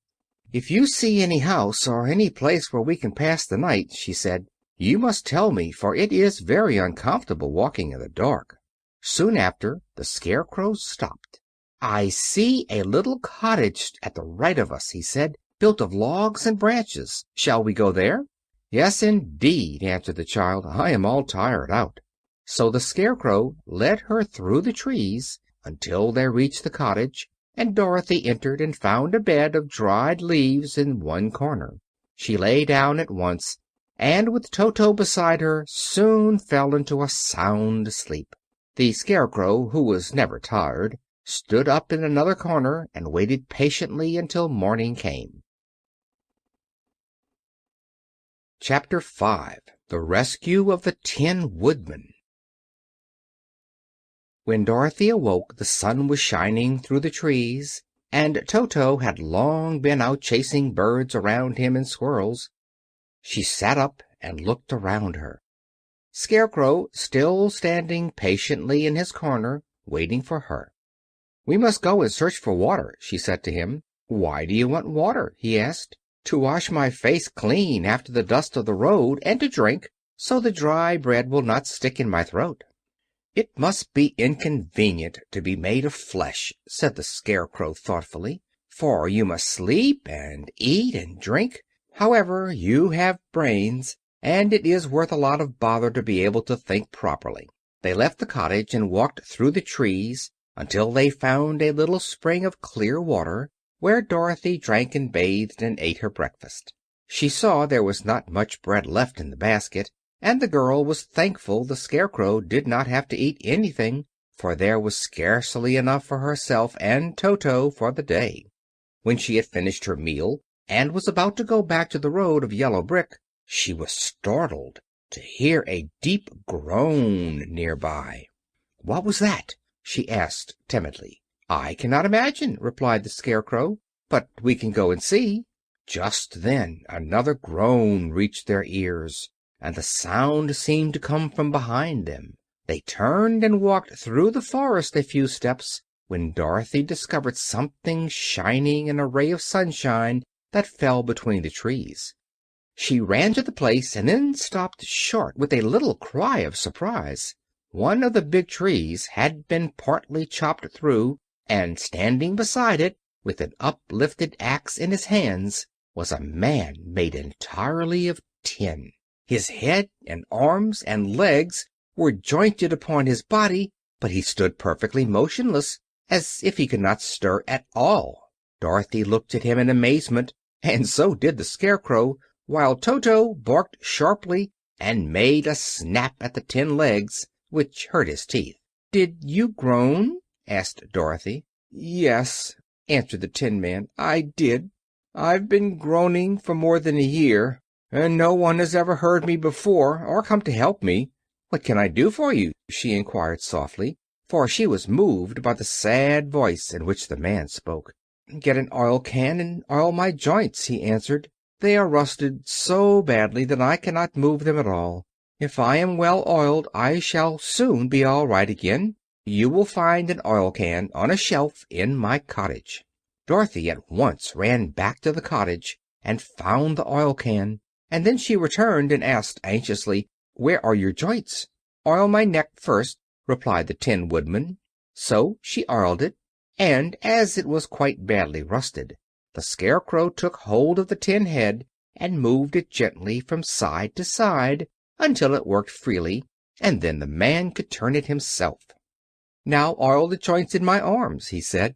"If you see any house or any place where we can pass the night," she said, "you must tell me, for it is very uncomfortable walking in the dark." Soon after the Scarecrow stopped. "I see a little cottage at the right of us," he said, "built of logs and branches. Shall we go there?" "Yes, indeed," answered the child. "I am all tired out." So the Scarecrow led her through the trees until they reached the cottage, and Dorothy entered and found a bed of dried leaves in one corner. She lay down at once, and with Toto beside her soon fell into a sound sleep. The Scarecrow, who was never tired, stood up in another corner, and waited patiently until morning came. Chapter 5. The Rescue of the Tin Woodman. When Dorothy awoke, the sun was shining through the trees, and Toto had long been out chasing birds around him and squirrels. She sat up and looked around her. Scarecrow still standing patiently in his corner, waiting for her. "We must go and search for water," she said to him. "Why do you want water?" he asked. "To wash my face clean after the dust of the road, and to drink, so the dry bread will not stick in my throat." "It must be inconvenient to be made of flesh," said the Scarecrow thoughtfully, "for you must sleep and eat and drink. However, you have brains, and it is worth a lot of bother to be able to think properly." They left the cottage and walked through the trees until they found a little spring of clear water, where Dorothy drank and bathed and ate her breakfast. She saw there was not much bread left in the basket, and the girl was thankful the Scarecrow did not have to eat anything, for there was scarcely enough for herself and Toto for the day. When she had finished her meal and was about to go back to the road of yellow brick, she was startled to hear a deep groan near by. "What was that?" she asked timidly. "I cannot imagine," replied the Scarecrow, "but we can go and see." Just then another groan reached their ears, and the sound seemed to come from behind them. They turned and walked through the forest a few steps, when Dorothy discovered something shining in a ray of sunshine that fell between the trees. She ran to the place and then stopped short with a little cry of surprise. One of the big trees had been partly chopped through, and standing beside it, with an uplifted axe in his hands, was a man made entirely of tin. His head and arms and legs were jointed upon his body, but he stood perfectly motionless, as if he could not stir at all. Dorothy looked at him in amazement, and so did the Scarecrow, while Toto barked sharply and made a snap at the tin legs, which hurt his teeth. "Did you groan?" asked Dorothy. "Yes," answered the Tin Man, "I did. I've been groaning for more than a year, and no one has ever heard me before or come to help me." "What can I do for you?" she inquired softly, for she was moved by the sad voice in which the man spoke. "Get an oil can and oil my joints," he answered. "They are rusted so badly that I cannot move them at all. If I am well oiled I shall soon be all right again. You will find an oil can on a shelf in my cottage." Dorothy at once ran back to the cottage and found the oil can, and then she returned and asked anxiously, "Where are your joints?" "Oil my neck first," replied the Tin Woodman. So she oiled it, and as it was quite badly rusted, the Scarecrow took hold of the tin head and moved it gently from side to side until it worked freely, and then the man could turn it himself. "Now oil the joints in my arms," he said,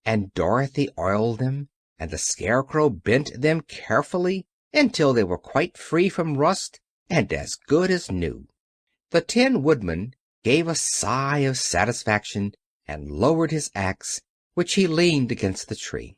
and Dorothy oiled them, and the Scarecrow bent them carefully until they were quite free from rust and as good as new. The Tin Woodman gave a sigh of satisfaction and lowered his axe, which he leaned against the tree.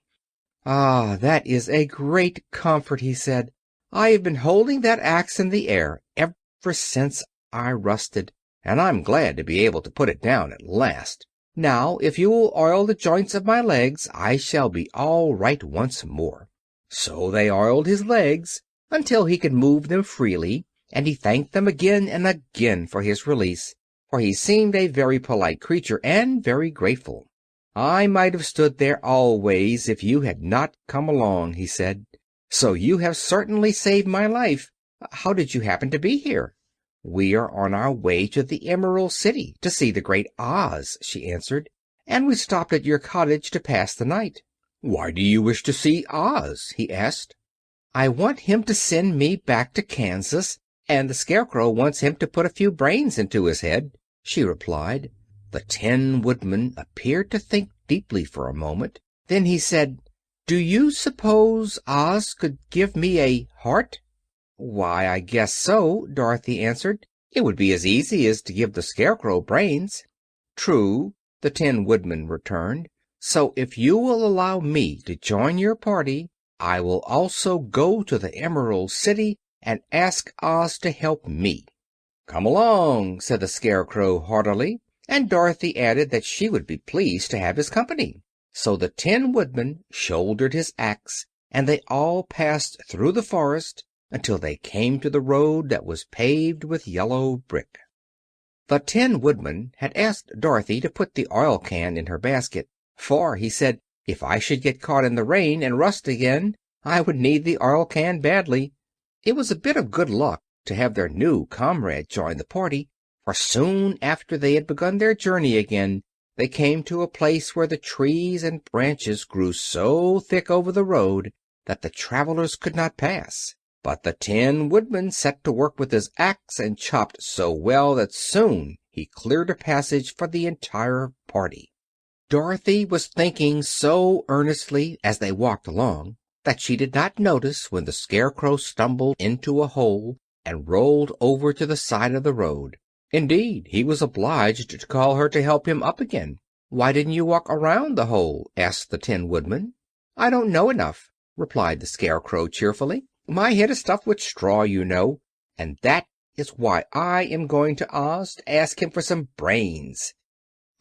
"Ah, that is a great comfort," he said. "I have been holding that axe in the air ever since I rusted, and I'm glad to be able to put it down at last. Now, if you will oil the joints of my legs, I shall be all right once more." So they oiled his legs until he could move them freely, and he thanked them again and again for his release, for he seemed a very polite creature and very grateful. "I might have stood there always if you had not come along," he said. "So you have certainly saved my life. How did you happen to be here?" "We are on our way to the Emerald City to see the Great Oz," she answered, "and we stopped at your cottage to pass the night." "Why do you wish to see Oz?" he asked. "I want him to send me back to Kansas, and the Scarecrow wants him to put a few brains into his head," she replied. The Tin Woodman appeared to think deeply for a moment. Then he said, "Do you suppose Oz could give me a heart?" "Why, I guess so," Dorothy answered. "It would be as easy as to give the Scarecrow brains." "True. the Tin Woodman returned. "So if you will allow me to join your party, I will also go to the Emerald City and ask Oz to help me." "Come along," said the Scarecrow heartily, and Dorothy added that she would be pleased to have his company. So the Tin Woodman shouldered his axe, and they all passed through the forest until they came to the road that was paved with yellow brick. The Tin Woodman had asked Dorothy to put the oil can in her basket, for, he said, if I should get caught in the rain and rust again, I would need the oil can badly. It was a bit of good luck to have their new comrade join the party, for soon after they had begun their journey again, they came to a place where the trees and branches grew so thick over the road that the travelers could not pass. But the Tin Woodman set to work with his axe and chopped so well that soon he cleared a passage for the entire party. Dorothy was thinking so earnestly as they walked along that she did not notice when the Scarecrow stumbled into a hole and rolled over to the side of the road. Indeed, he was obliged to call her to help him up again. "Why didn't you walk around the hole?" asked the Tin Woodman. "I don't know enough," replied the Scarecrow cheerfully. "My head is stuffed with straw, you know, and that is why I am going to Oz to ask him for some brains."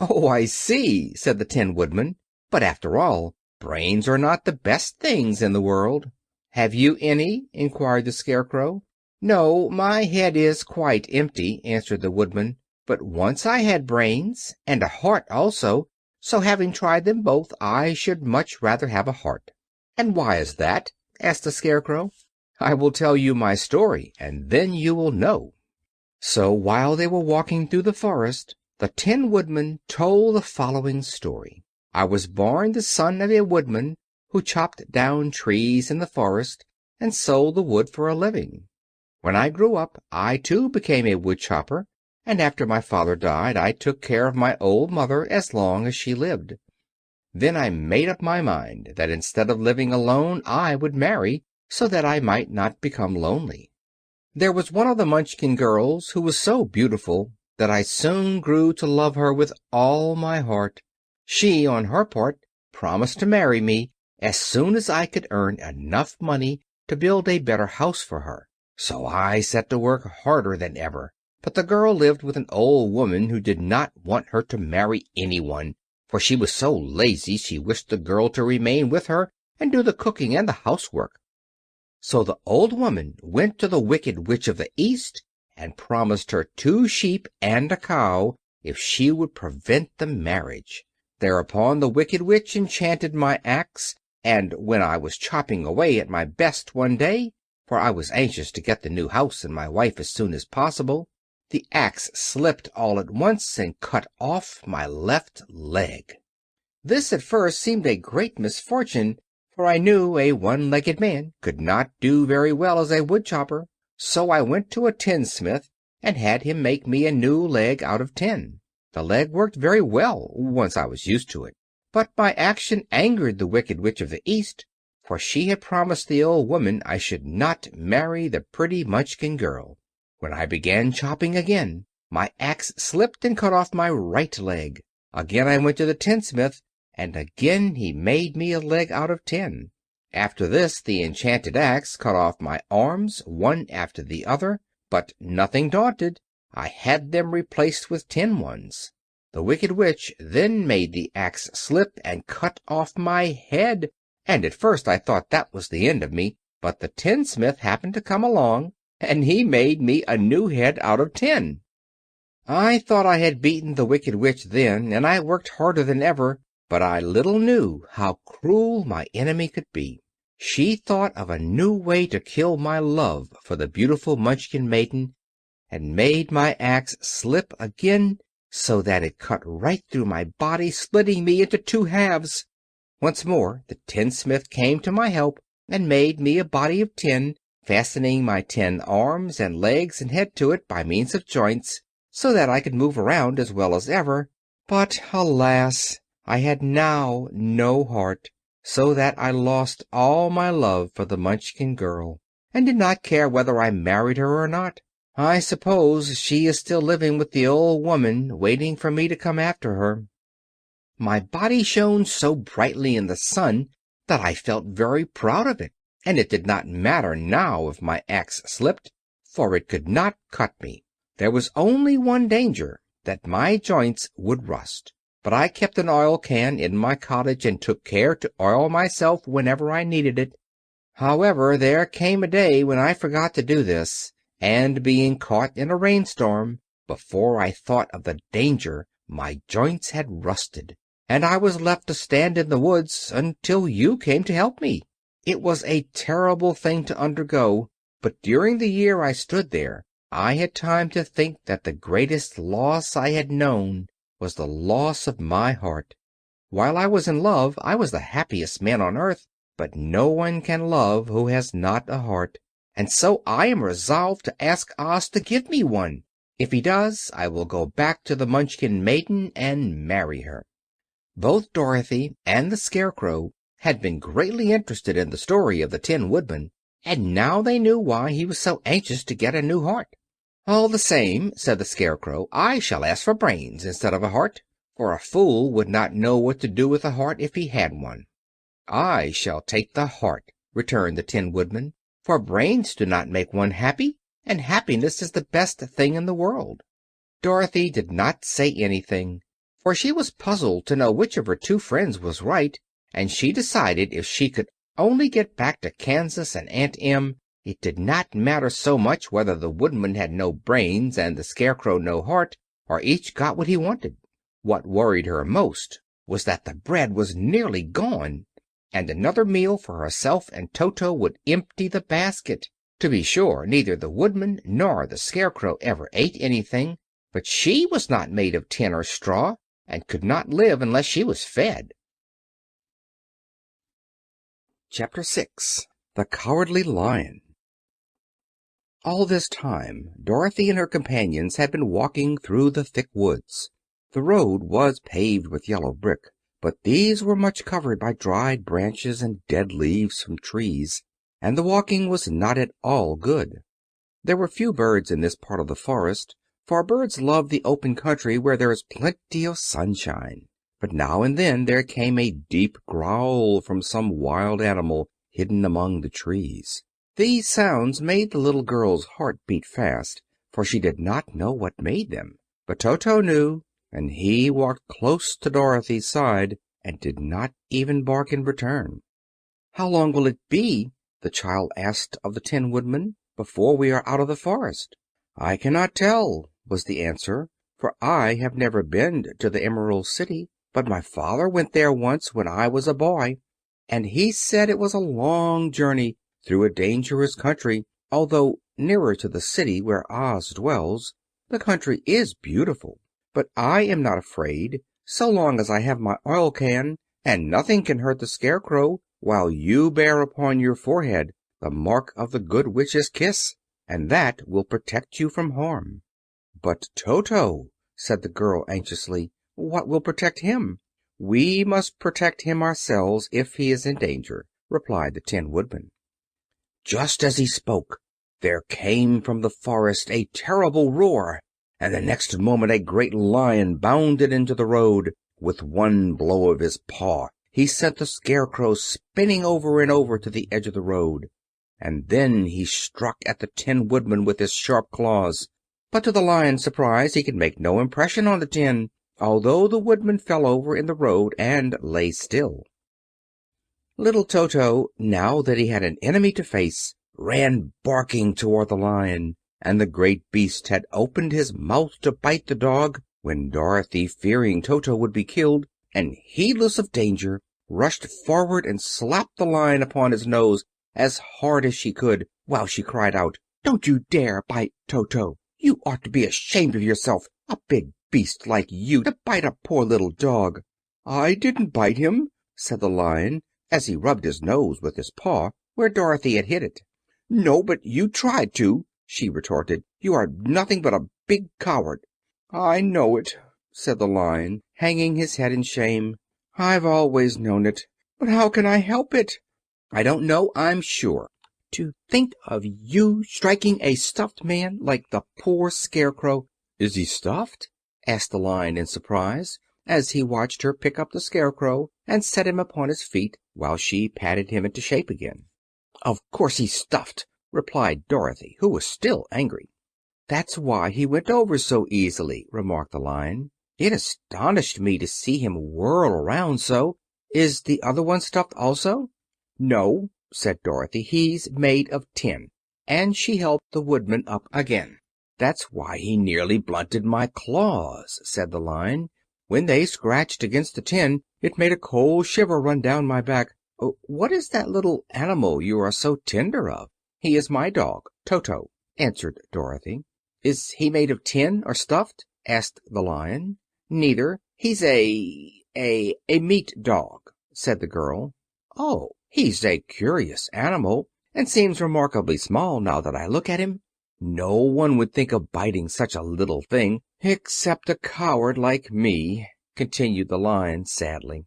"Oh, I see," said the Tin Woodman. "But after all, brains are not the best things in the world." "Have you any?" inquired the Scarecrow. "No, my head is quite empty," answered the Woodman. "But once I had brains, and a heart also, so having tried them both, I should much rather have a heart." "And why is that?" asked the Scarecrow. "I will tell you my story, and then you will know." So while they were walking through the forest, the Tin Woodman told the following story. "I was born the son of a woodman who chopped down trees in the forest and sold the wood for a living. When I grew up, I too became a wood chopper, and after my father died I took care of my old mother as long as she lived. Then I made up my mind that instead of living alone I would marry, so that I might not become lonely. There was one of the Munchkin girls who was so beautiful that I soon grew to love her with all my heart. She, on her part, promised to marry me as soon as I could earn enough money to build a better house for her. So I set to work harder than ever. But the girl lived with an old woman who did not want her to marry anyone, for she was so lazy she wished the girl to remain with her and do the cooking and the housework. So the old woman went to the Wicked Witch of the East and promised her 2 sheep and a cow if she would prevent the marriage. Thereupon the Wicked Witch enchanted my axe, and when I was chopping away at my best one day, for I was anxious to get the new house and my wife as soon as possible, the axe slipped all at once and cut off my left leg. This at first seemed a great misfortune, for I knew a one-legged man could not do very well as a wood chopper. So I went to a tinsmith and had him make me a new leg out of tin. The leg worked very well once I was used to it. But my action angered the Wicked Witch of the East, for she had promised the old woman I should not marry the pretty Munchkin girl. When I began chopping again, my axe slipped and cut off my right leg. Again I went to the tinsmith, and again he made me a leg out of tin. After this the enchanted axe cut off my arms one after the other, but nothing daunted, I had them replaced with tin ones. The Wicked Witch then made the axe slip and cut off my head, and at first I thought that was the end of me, but the tinsmith happened to come along, and he made me a new head out of tin. I thought I had beaten the Wicked Witch then, and I worked harder than ever, but I little knew how cruel my enemy could be. She thought of a new way to kill my love for the beautiful Munchkin maiden, and made my axe slip again, so that it cut right through my body, splitting me into 2 halves. Once more the tinsmith came to my help and made me a body of tin, fastening my tin arms and legs and head to it by means of joints, so that I could move around as well as ever. But, alas! I had now no heart, so that I lost all my love for the Munchkin girl, and did not care whether I married her or not. I suppose she is still living with the old woman, waiting for me to come after her. My body shone so brightly in the sun that I felt very proud of it, and it did not matter now if my axe slipped, for it could not cut me. There was only one danger, that my joints would rust. But I kept an oil can in my cottage and took care to oil myself whenever I needed it. However, there came a day when I forgot to do this, and being caught in a rainstorm, before I thought of the danger my joints had rusted, and I was left to stand in the woods until you came to help me. It was a terrible thing to undergo, but during the year I stood there I had time to think that the greatest loss I had known was the loss of my heart. While I was in love I was the happiest man on earth, but no one can love who has not a heart, and so I am resolved to ask Oz to give me one. If he does, I will go back to the Munchkin maiden and marry her." Both Dorothy and the Scarecrow had been greatly interested in the story of the Tin Woodman, and now they knew why he was so anxious to get a new heart. "All the same," said the Scarecrow, "I shall ask for brains instead of a heart, for a fool would not know what to do with a heart if he had one." "I shall take the heart," returned the Tin Woodman, "for brains do not make one happy, and happiness is the best thing in the world." Dorothy did not say anything, for she was puzzled to know which of her two friends was right, and she decided if she could only get back to Kansas and Aunt Em, it did not matter so much whether the Woodman had no brains and the Scarecrow no heart, or each got what he wanted. What worried her most was that the bread was nearly gone, and another meal for herself and Toto would empty the basket. To be sure, neither the Woodman nor the Scarecrow ever ate anything, but she was not made of tin or straw, and could not live unless she was fed. Chapter 6. The Cowardly Lion. All this time Dorothy and her companions had been walking through the thick woods. The road was paved with yellow brick, but these were much covered by dried branches and dead leaves from trees, and the walking was not at all good. There were few birds in this part of the forest, for birds love the open country where there is plenty of sunshine. But now and then there came a deep growl from some wild animal hidden among the trees. These sounds made the little girl's heart beat fast, for she did not know what made them. But Toto knew, and he walked close to Dorothy's side and did not even bark in return. "How long will it be," the child asked of the Tin Woodman, "before we are out of the forest?" "I cannot tell," was the answer, "for I have never been to the Emerald City, but my father went there once when I was a boy, and he said it was a long journey through a dangerous country, although nearer to the city where Oz dwells. The country is beautiful, but I am not afraid so long as I have my oil can, and nothing can hurt the Scarecrow while you bear upon your forehead the mark of the Good Witch's kiss, and that will protect you from harm." "But Toto," said the girl anxiously, "what will protect him?" "We must protect him ourselves if he is in danger," replied the Tin Woodman. Just as he spoke, there came from the forest a terrible roar, and the next moment a great lion bounded into the road. With one blow of his paw he sent the Scarecrow spinning over and over to the edge of the road, and then he struck at the Tin Woodman with his sharp claws. But to the lion's surprise he could make no impression on the tin, although the Woodman fell over in the road and lay still. Little Toto, now that he had an enemy to face, ran barking toward the lion, and the great beast had opened his mouth to bite the dog, when Dorothy, fearing Toto would be killed, and heedless of danger, rushed forward and slapped the lion upon his nose as hard as she could, while she cried out, "Don't you dare bite Toto! You ought to be ashamed of yourself, a big beast like you to bite a poor little dog." "I didn't bite him," said the lion, as he rubbed his nose with his paw where Dorothy had hit it. "No, but you tried to," she retorted. "You are nothing but a big coward." "I know it," said the lion, hanging his head in shame. "I've always known it, but how can I help it?" "I don't know, I'm sure. To think of you striking a stuffed man like the poor Scarecrow!" "Is he stuffed?" asked the lion in surprise. as he watched her pick up the Scarecrow and set him upon his feet while she patted him into shape again. "Of course he's stuffed," replied Dorothy, who was still angry. "That's why he went over so easily," remarked the Lion. "It astonished me to see him whirl around so. Is the other one stuffed also?" "No," said Dorothy, "he's made of tin," and she helped the Woodman up again. "That's why he nearly blunted my claws," said the Lion. "When they scratched against the tin, it made a cold shiver run down my back. What is that little animal you are so tender of?" "He is my dog, Toto," answered Dorothy. "Is he made of tin or stuffed?" asked the Lion. "Neither. He's a meat dog," said the girl. "Oh, he's a curious animal, and seems remarkably small now that I look at him. No one would think of biting such a little thing, except a coward like me," continued the Lion sadly.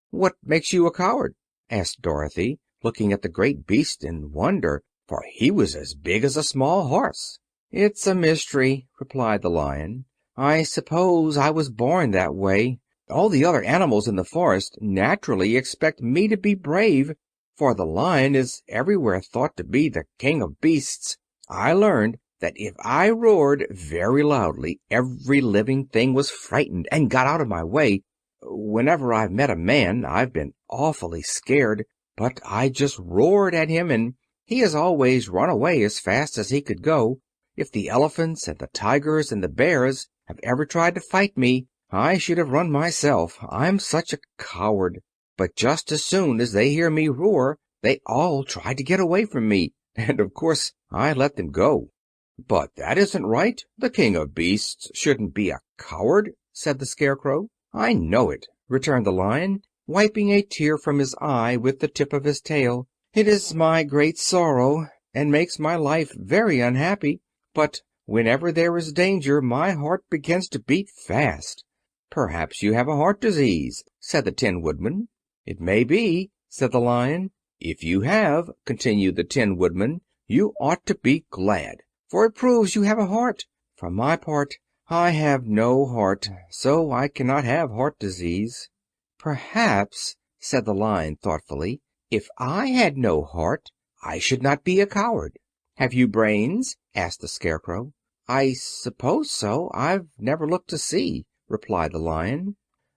"What makes you a coward?" asked Dorothy, looking at the great beast in wonder, for he was as big as a small horse. "It's a mystery," replied the Lion. "I suppose I was born that way. All the other animals in the forest naturally expect me to be brave, for the lion is everywhere thought to be the king of beasts. I learned that if I roared very loudly, every living thing was frightened and got out of my way. Whenever I've met a man, I've been awfully scared, but I just roared at him, and he has always run away as fast as he could go. If the elephants and the tigers and the bears have ever tried to fight me, I should have run myself. I'm such a coward. But just as soon as they hear me roar, they all try to get away from me, and of course I let them go." "But that isn't right. The king of beasts shouldn't be a coward," said the Scarecrow. "I know it," returned the Lion, wiping a tear from his eye with the tip of his tail. "It is my great sorrow, and makes my life very unhappy. But whenever there is danger, my heart begins to beat fast." "Perhaps you have a heart disease," said the Tin Woodman. "It may be," said the Lion. "If you have," continued the Tin Woodman, "you ought to be glad, for it proves you have a heart. For my part, I have no heart, so I cannot have heart disease." "Perhaps," said the Lion thoughtfully, "if I had no heart, I should not be a coward." "Have you brains?" asked the Scarecrow. "I suppose so. I've never looked to see," replied the Lion.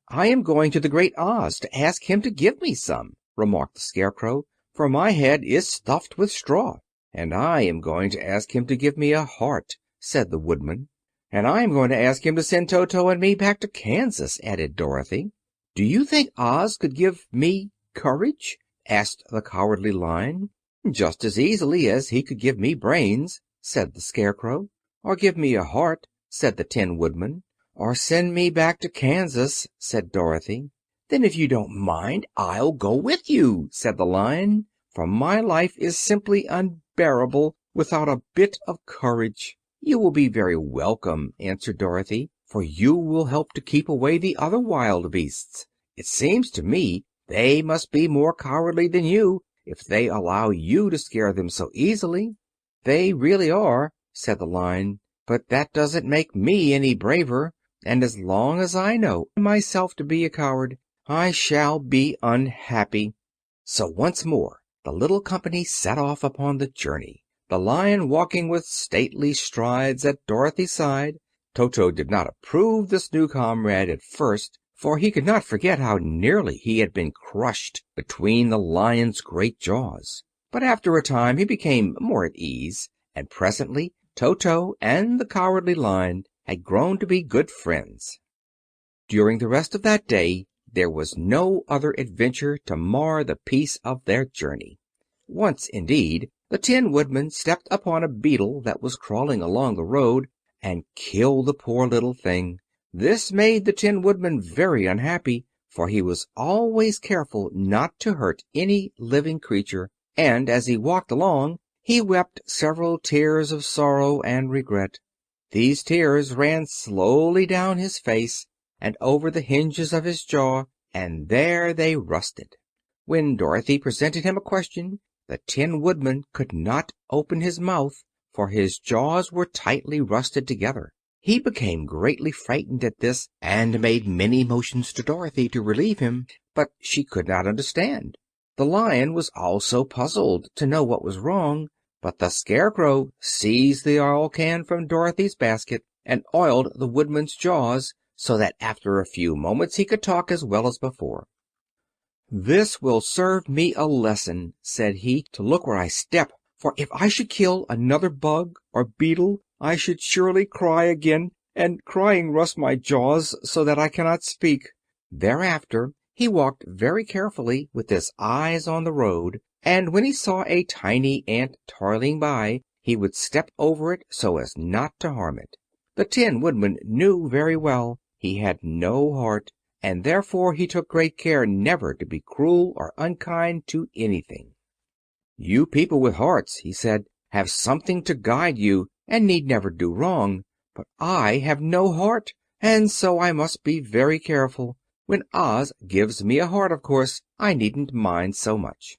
"I am going to the Great Oz to ask him to give me some," remarked the Scarecrow, "for my head is stuffed with straw." "And I am going to ask him to give me a heart," said the Woodman. "And I am going to ask him to send Toto and me back to Kansas," added Dorothy. "Do you think Oz could give me courage?" asked the Cowardly Lion. "Just as easily as he could give me brains," said the Scarecrow. "Or give me a heart," said the Tin Woodman. "Or send me back to Kansas," said Dorothy. "Then if you don't mind, I'll go with you," said the Lion, "for my life is simply unbearable without a bit of courage." "You will be very welcome," answered Dorothy, "for you will help to keep away the other wild beasts. It seems to me they must be more cowardly than you, if they allow you to scare them so easily." "They really are," said the Lion, "but that doesn't make me any braver, and as long as I know myself to be a coward, I shall be unhappy." So once more the little company set off upon the journey, the Lion walking with stately strides at Dorothy's side. Toto did not approve this new comrade at first, for he could not forget how nearly he had been crushed between the Lion's great jaws. But after a time he became more at ease, and presently Toto and the Cowardly Lion had grown to be good friends. During the rest of that day there was no other adventure to mar the peace of their journey. Once, indeed, the Tin Woodman stepped upon a beetle that was crawling along the road, and killed the poor little thing. This made the Tin Woodman very unhappy, for he was always careful not to hurt any living creature, and as he walked along he wept several tears of sorrow and regret. These tears ran slowly down his face and over the hinges of his jaw, and there they rusted. When Dorothy presented him a question, the Tin Woodman could not open his mouth, for his jaws were tightly rusted together. He became greatly frightened at this, and made many motions to Dorothy to relieve him, but she could not understand. The Lion was also puzzled to know what was wrong, but the Scarecrow seized the oil can from Dorothy's basket and oiled the Woodman's jaws, so that after a few moments he could talk as well as before. "This will serve me a lesson," said he, "to look where I step, for if I should kill another bug or beetle I should surely cry again, and crying rusts my jaws so that I cannot speak." Thereafter he walked very carefully, with his eyes on the road, and when he saw a tiny ant toiling by he would step over it so as not to harm it. The Tin Woodman knew very well he had no heart, and therefore he took great care never to be cruel or unkind to anything. "You people with hearts," he said, "have something to guide you, and need never do wrong. But I have no heart, and so I must be very careful. When Oz gives me a heart, of course I needn't mind so much."